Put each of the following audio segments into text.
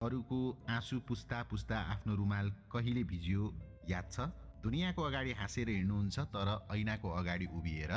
अरूको आँसु पुस्ता पुस्ता आफ्नो रुमाल कहिले भिजियो याद छ? दुनियाँको अगाडि हाँसेर हिँड्नुहुन्छ तर ऐनाको अगाडि उभिएर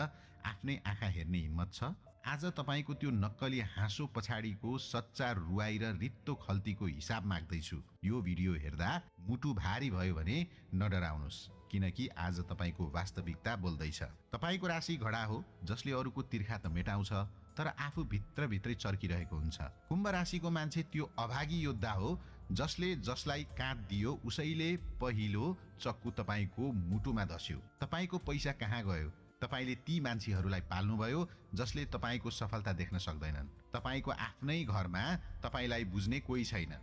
आफ्नै आँखा हेर्ने हिम्मत छ? आज तपाईँको त्यो नक्कली हाँसो पछाडिको सच्चा रुवाई र रित्तो खल्तीको हिसाब माग्दैछु। यो भिडियो हेर्दा मुटु भारी भयो भने नडराउनुहोस्, किनकि आज तपाईँको वास्तविकता बोल्दैछ। तपाईँको राशि घडा हो, जसले अरूको तिर्खा त मेटाउँछ तर आफू भित्रभित्रै चर्किरहेको हुन्छ। कुम्भ राशिको मान्छे त्यो अभागी योद्धा हो जसले जसलाई काट दियो उसैले पहिलो चक्कु तपाईँको मुटुमा धस्यो। तपाईँको पैसा कहाँ गयो? तपाईँले ती मान्छेहरूलाई पाल्नुभयो जसले तपाईँको सफलता देख्न सक्दैनन्। तपाईँको आफ्नै घरमा तपाईँलाई बुझ्ने कोही छैन।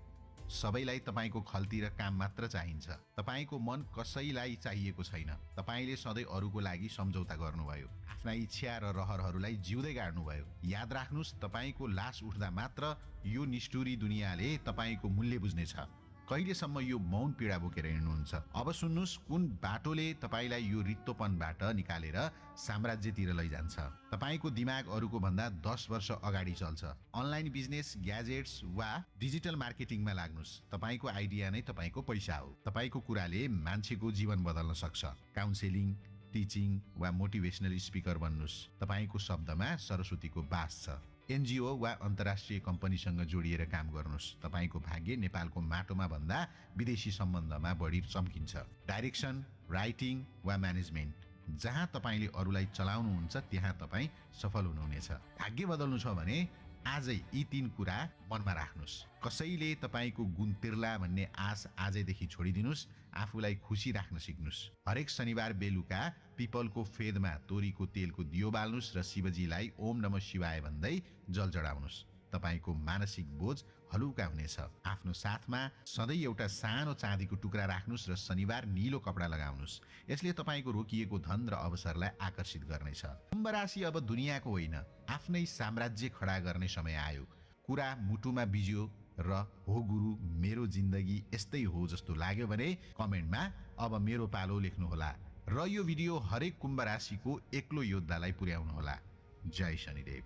सबैलाई तपाईँको खल्ती र काम मात्र चाहिन्छ। तपाईँको मन कसैलाई चाहिएको छैन। तपाईँले सधैँ अरूको लागि सम्झौता गर्नुभयो, आफ्ना इच्छा र रहरहरूलाई जिउँदै गाड्नुभयो। याद राख्नुहोस्, तपाईँको लास उठ्दा मात्र यो निष्ठुरी दुनियाँले तपाईँको मूल्य बुझ्नेछ। कहिलेसम्म यो मौन पीडा बोकेर हिँड्नुहुन्छ? अब सुन्नुहोस्, कुन बाटोले तपाईँलाई यो रित्तोपनबाट निकालेर साम्राज्यतिर लैजान्छ। तपाईँको दिमाग अरूको भन्दा 10 वर्ष अगाडि चल्छ। अनलाइन बिजनेस, ग्याजेट्स वा डिजिटल मार्केटिङमा लाग्नुहोस्। तपाईँको आइडिया नै तपाईँको पैसा हो। तपाईँको कुराले मान्छेको जीवन बदल्न सक्छ। काउन्सेलिङ, टिचिङ वा मोटिभेसनल स्पिकर बन्नुहोस्। तपाईँको शब्दमा सरस्वतीको बास छ। एनजिओ वा अन्तर्राष्ट्रिय कम्पनीसँग जोडिएर काम गर्नुहोस्। तपाईँको भाग्य नेपालको माटोमा भन्दा विदेशी सम्बन्धमा बढी चम्किन्छ। डाइरेक्सन, राइटिङ वा म्यानेजमेन्ट, जहाँ तपाईँले अरूलाई चलाउनुहुन्छ त्यहाँ तपाईँ सफल हुनुहुनेछ। भाग्य बदल्नु छ भने आजै यी 3 कुरा मनमा राख्नुहोस्। कसैले तपाईँको गुण तिर्ला भन्ने आश आजैदेखि छोडिदिनुहोस्। आफूलाई खुसी राख्न सिक्नुहोस्। हरेक शनिबार बेलुका पिपलको फेदमा तोरीको तेलको दियो बाल्नुहोस् र शिवजीलाई ओम नमः शिवाय भन्दै जल चढाउनुहोस्। तपाईँको मानसिक बोझ हलुका हुनेछ। आफ्नो साथमा सधैँ एउटा सानो चाँदीको टुक्रा राख्नुहोस् र शनिबार नीलो कपडा लगाउनुहोस्। यसले तपाईँको रोकिएको धन र अवसरलाई आकर्षित गर्नेछ। कुम्भ राशि अब दुनियाँको होइन, आफ्नै साम्राज्य खडा गर्ने समय आयो। कुरा मुटुमा बिज्यो र हो गुरु मेरो जिन्दगी यस्तै हो जस्तो लाग्यो भने कमेन्टमा अब मेरो पालो लेख्नुहोला र यो भिडियो हरेक कुम्भ राशिको एक्लो योद्धालाई पुर्याउनुहोला। जय शनिदेव।